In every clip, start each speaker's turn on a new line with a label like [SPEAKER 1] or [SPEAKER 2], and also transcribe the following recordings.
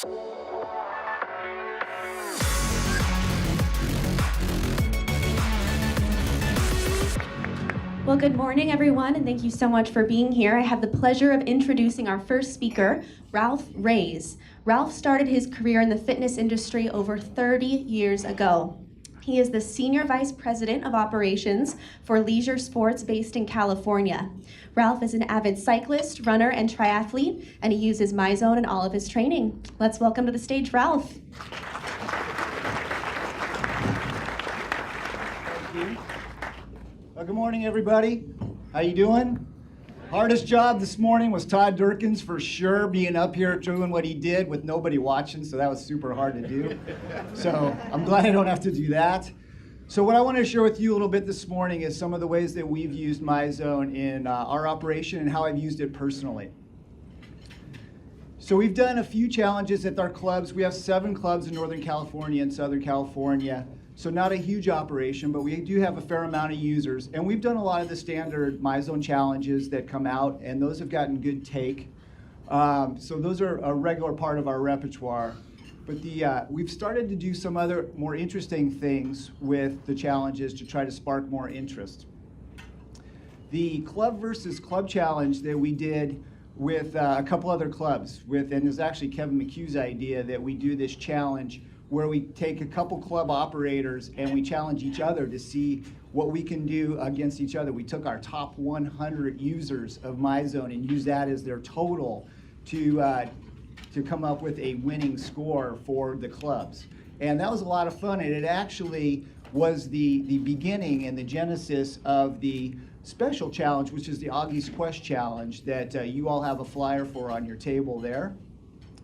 [SPEAKER 1] Well, good morning, everyone, and thank you so much for being here. I have the pleasure of introducing our first speaker, Ralph Reyes. Ralph started his career in the fitness industry over 30 years ago. He is the Senior Vice President of Operations for Leisure Sports based in California. Ralph is an avid cyclist, runner, and triathlete, and he uses Myzone in all of his training. Let's welcome to the stage, Ralph.
[SPEAKER 2] Thank you. Well, good morning, everybody. How you doing? Hardest job this morning was Todd Durkins, for sure, being up here doing what he did with nobody watching, so that was super hard to do. So I'm glad I don't have to do that. So what I want to share with you a little bit this morning is some of the ways that we've used Myzone in our operation and how I've used it personally. So we've done a few challenges at our clubs. We have 7 clubs in Northern California and Southern California. So not a huge operation, but we do have a fair amount of users. And we've done a lot of the standard Myzone challenges that come out, and those have gotten good take. So those are a regular part of our repertoire. But we've started to do some other more interesting things with the challenges to try to spark more interest. The club versus club challenge that we did with a couple other clubs, and it was actually Kevin McHugh's idea that we do this challenge where we take a couple club operators and we challenge each other to see what we can do against each other. We took our top 100 users of Myzone and used that as their total to come up with a winning score for the clubs. And that was a lot of fun, and it actually was the beginning and the genesis of the special challenge, which is the Auggies Quest challenge that you all have a flyer for on your table there.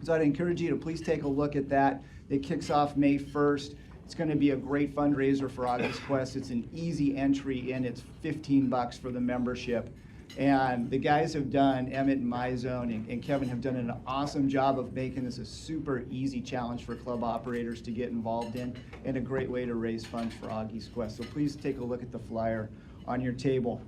[SPEAKER 2] So I'd encourage you to please take a look at that. It kicks off May 1st. It's going to be a great fundraiser for Auggies Quest. It's an easy entry in. It's $15 for the membership. And the guys have done, Emmett and Myzone and Kevin have done an awesome job of making this a super easy challenge for club operators to get involved in, and a great way to raise funds for Auggies Quest. So please take a look at the flyer on your table.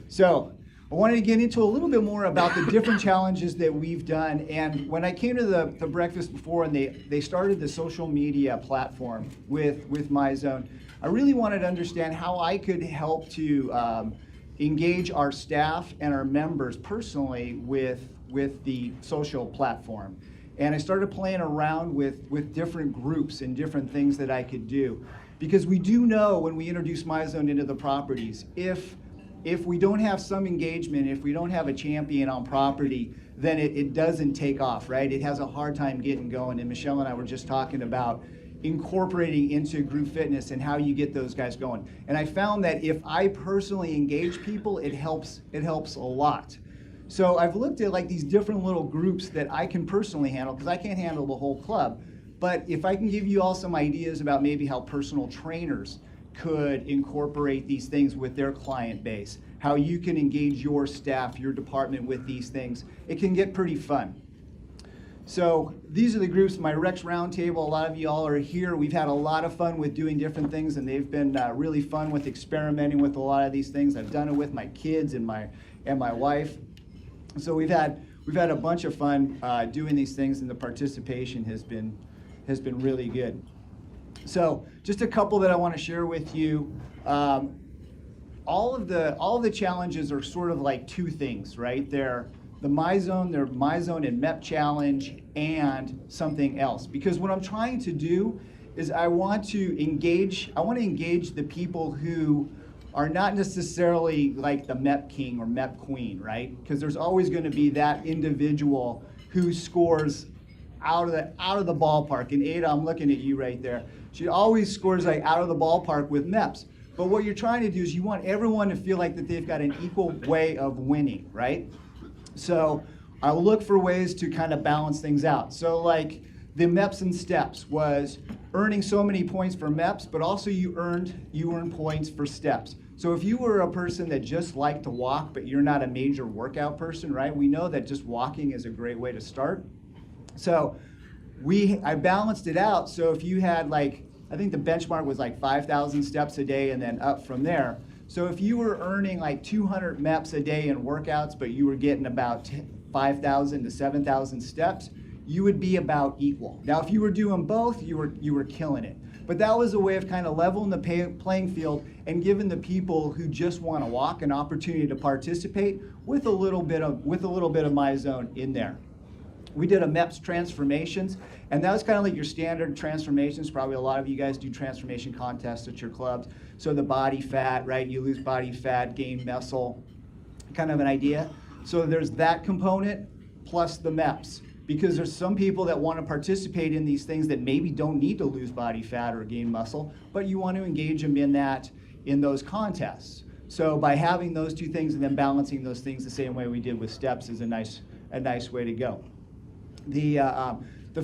[SPEAKER 2] So I wanted to get into a little bit more about the different challenges that we've done. And when I came to the breakfast before and they started the social media platform with Myzone, I really wanted to understand how I could help to engage our staff and our members personally with the social platform. And I started playing around with different groups and different things that I could do. Because we do know when we introduce Myzone into the properties, if we don't have some engagement, if we don't have a champion on property, then it doesn't take off, right? It has a hard time getting going. And Michelle and I were just talking about incorporating into group fitness and how you get those guys going. And I found that if I personally engage people, it helps a lot. So I've looked at like these different little groups that I can personally handle, because I can't handle the whole club. But if I can give you all some ideas about maybe how personal trainers could incorporate these things with their client base, how you can engage your staff, your department with these things, it can get pretty fun. So these are the groups, my Rex Roundtable. A lot of you all are here. We've had a lot of fun with doing different things, and they've been really fun with experimenting with a lot of these things. I've done it with my kids and my wife. So we've had a bunch of fun doing these things, and the participation has been really good. So just a couple that I want to share with you. All of the challenges are sort of like two things, right? They're Myzone and MEP challenge and something else. Because what I'm trying to do is I want to engage the people who are not necessarily like the MEP king or MEP queen, right? Because there's always going to be that individual who scores out of the ballpark. And Ada, I'm looking at you right there. She always scores like out of the ballpark with MEPs. But what you're trying to do is you want everyone to feel like that they've got an equal way of winning, right? So I'll look for ways to kind of balance things out. So like the MEPs and steps was earning so many points for MEPs, but also you earn points for steps. So if you were a person that just liked to walk, but you're not a major workout person, right? We know that just walking is a great way to start. So I balanced it out. So if you had like, I think the benchmark was like 5,000 steps a day and then up from there. So if you were earning like 200 MEPs a day in workouts, but you were getting about 5,000 to 7,000 steps, you would be about equal. Now, if you were doing both, you were killing it. But that was a way of kind of leveling the playing field and giving the people who just want to walk an opportunity to participate with a little bit of Myzone in there. We did a MEPS transformations, and that was kind of like your standard transformations. Probably a lot of you guys do transformation contests at your clubs. So the body fat, right? You lose body fat, gain muscle, kind of an idea. So there's that component plus the MEPS. Because there's some people that want to participate in these things that maybe don't need to lose body fat or gain muscle, but you want to engage them in those contests. So by having those two things and then balancing those things the same way we did with steps is a nice way to go. The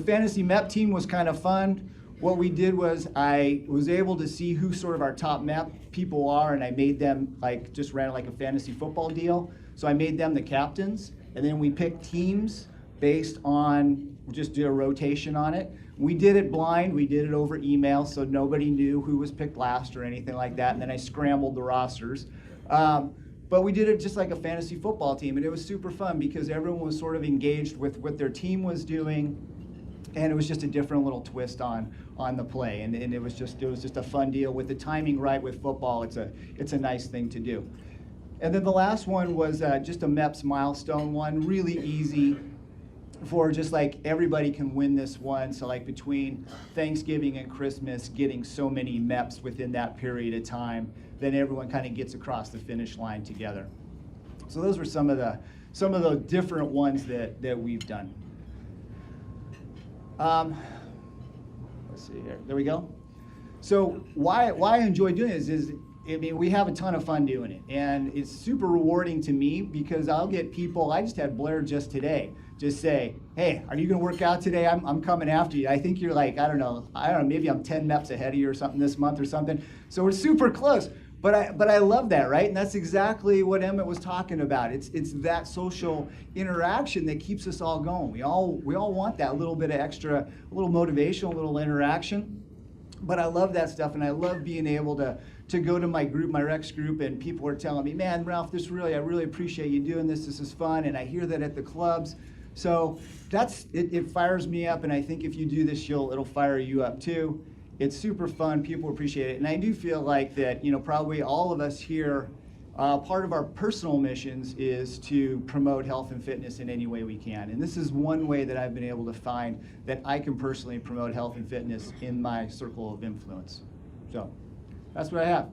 [SPEAKER 2] fantasy MEP team was kind of fun. What we did was I was able to see who sort of our top MEP people are, and I made them just ran like a fantasy football deal. So I made them the captains, and then we picked teams based on, just did a rotation on it. We did it blind, we did it over email, so nobody knew who was picked last or anything like that, and then I scrambled the rosters. But we did it just like a fantasy football team, and it was super fun because everyone was sort of engaged with what their team was doing, and it was just a different little twist on the play, and it was just a fun deal. With the timing right with football, it's a nice thing to do. And then the last one was just a MEPS milestone one, really easy, for just like everybody can win this one. So like between Thanksgiving and Christmas, getting so many MEPs within that period of time, then everyone kind of gets across the finish line together. So those were some of the different ones that we've done. Let's see here. There we go. So why I enjoy doing this is I mean, we have a ton of fun doing it, and it's super rewarding to me because I'll get people. I just had Blair just today just say, "Hey, are you going to work out today? I'm coming after you. I think you're like, I don't know, maybe I'm 10 MEPs ahead of you or something this month or something." So we're super close. But I love that, right? And that's exactly what Emmett was talking about. It's that social interaction that keeps us all going. We all want that little bit of extra, a little motivation, a little interaction. But I love that stuff, and I love being able to go to my group, my Rex group, and people are telling me, "Man, Ralph, I really appreciate you doing this. This is fun," and I hear that at the clubs. So it fires me up, and I think if you do this, it'll fire you up too. It's super fun. People appreciate it, and I do feel like that. Probably all of us here, part of our personal missions is to promote health and fitness in any way we can, and this is one way that I've been able to find that I can personally promote health and fitness in my circle of influence. So that's what I have.